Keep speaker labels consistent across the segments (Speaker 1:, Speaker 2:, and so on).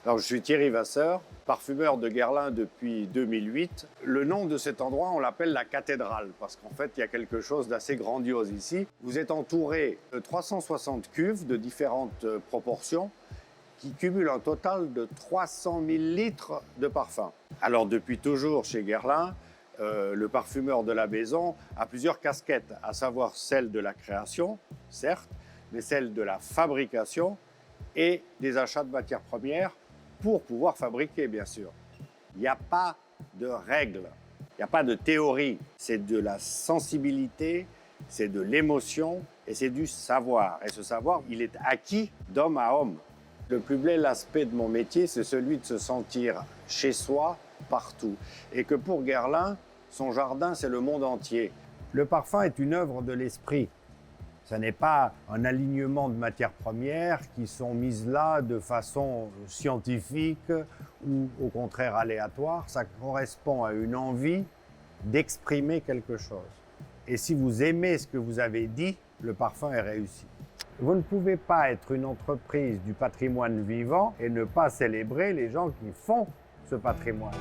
Speaker 1: Alors, je suis Thierry Vasseur, parfumeur de Guerlain depuis 2008. Le nom de cet endroit, on l'appelle la cathédrale, parce qu'en fait, il y a quelque chose d'assez grandiose ici. Vous êtes entouré de 360 cuves de différentes proportions qui cumulent un total de 300 000 litres de parfum. Alors, depuis toujours, chez Guerlain, le parfumeur de la maison a plusieurs casquettes, à savoir celle de la création, certes, mais celle de la fabrication et des achats de matières premières pour pouvoir fabriquer, bien sûr. Il n'y a pas de règles, il n'y a pas de théorie. C'est de la sensibilité, c'est de l'émotion et c'est du savoir. Et ce savoir, il est acquis d'homme à homme. Le plus bel aspect de mon métier, c'est celui de se sentir chez soi, partout. Et que pour Guerlain, son jardin, c'est le monde entier. Le parfum est une œuvre de l'esprit. Ce n'est pas un alignement de matières premières qui sont mises là de façon scientifique ou au contraire aléatoire. Ça correspond à une envie d'exprimer quelque chose. Et si vous aimez ce que vous avez dit, le parfum est réussi. Vous ne pouvez pas être une entreprise du patrimoine vivant et ne pas célébrer les gens qui font ce patrimoine.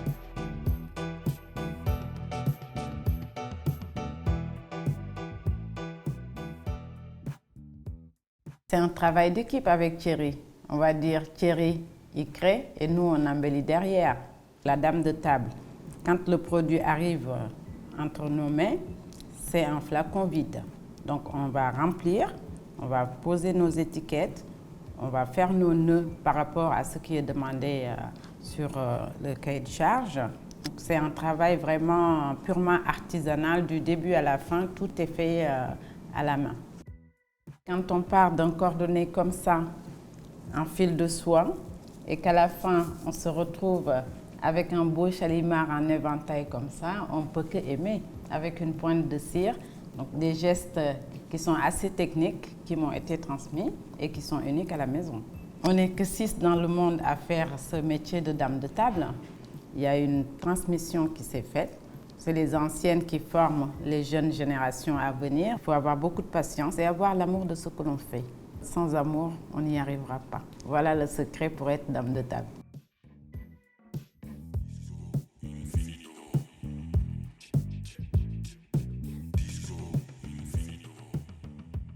Speaker 2: C'est un travail d'équipe avec Thierry. On va dire Thierry, il crée et nous, on embellit derrière. La dame de table. Quand le produit arrive entre nos mains, c'est un flacon vide. Donc on va remplir, on va poser nos étiquettes, on va faire nos nœuds par rapport à ce qui est demandé sur le cahier de charge. C'est un travail vraiment purement artisanal du début à la fin, tout est fait à la main. Quand on part d'un cordonnet comme ça, en fil de soie, et qu'à la fin, on se retrouve avec un beau chalimard en éventail comme ça, on ne peut que aimer, avec une pointe de cire. Donc des gestes qui sont assez techniques, qui m'ont été transmis et qui sont uniques à la maison. On n'est que 6 dans le monde à faire ce métier de dame de table. Il y a une transmission qui s'est faite. C'est les anciennes qui forment les jeunes générations à venir. Il faut avoir beaucoup de patience et avoir l'amour de ce que l'on fait. Sans amour, on n'y arrivera pas. Voilà le secret pour être dame de table.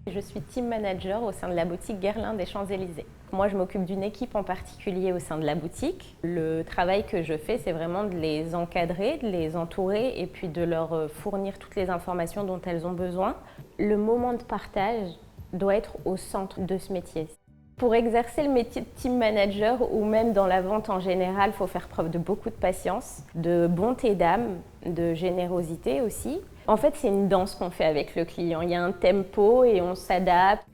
Speaker 3: Je suis team manager au sein de la boutique Guerlain des Champs-Élysées. Moi, je m'occupe d'une équipe en particulier au sein de la boutique. Le travail que je fais, c'est vraiment de les encadrer, de les entourer et puis de leur fournir toutes les informations dont elles ont besoin. Le moment de partage doit être au centre de ce métier. Pour exercer le métier de team manager ou même dans la vente en général, il faut faire preuve de beaucoup de patience, de bonté d'âme, de générosité aussi. En fait, c'est une danse qu'on fait avec le client. Il y a un tempo et on s'adapte.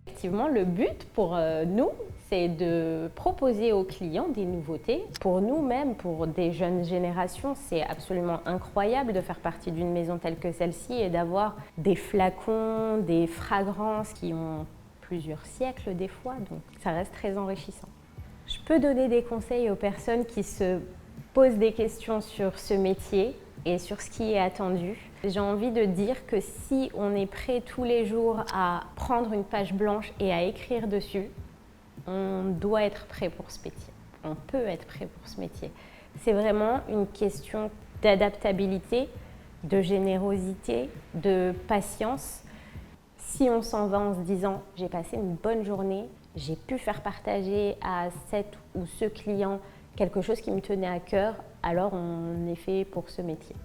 Speaker 3: Effectivement, le but pour nous, c'est de proposer aux clients des nouveautés. Pour nous-mêmes, pour des jeunes générations, c'est absolument incroyable de faire partie d'une maison telle que celle-ci et d'avoir des flacons, des fragrances qui ont plusieurs siècles des fois, donc ça reste très enrichissant. Je peux donner des conseils aux personnes qui se posent des questions sur ce métier et sur ce qui est attendu. J'ai envie de dire que si on est prêt tous les jours à prendre une page blanche et à écrire dessus, on doit être prêt pour ce métier. On peut être prêt pour ce métier. C'est vraiment une question d'adaptabilité, de générosité, de patience. Si on s'en va en se disant « j'ai passé une bonne journée, j'ai pu faire partager à cet ou ce client quelque chose qui me tenait à cœur », alors on est fait pour ce métier.